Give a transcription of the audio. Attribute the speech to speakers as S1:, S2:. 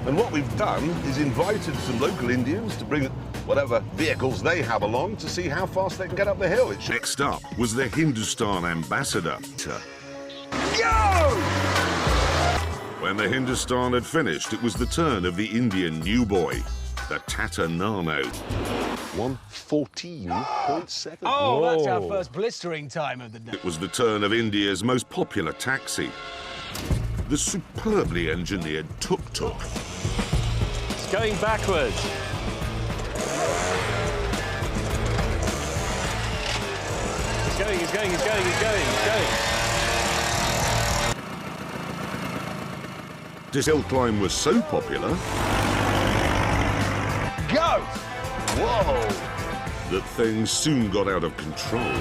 S1: And what we've done is invited some local Indians to bring whatever vehicles they have along to see how fast they can get up the hill.
S2: Next up was the Hindustan ambassador.
S1: Go!
S2: When the Hindustan had finished, it was the turn of the Indian new boy, the Tata Nano.
S1: 1:14.7.
S3: Oh, that's our first blistering time of the day.
S2: It was the turn of India's most popular taxi, the superbly engineered tuk-tuk.
S4: It's going backwards. He's going, he's going, he's going, he's going, he's going.
S2: This hill climb was so popular
S1: Go! Whoa!
S2: that things soon got out of control.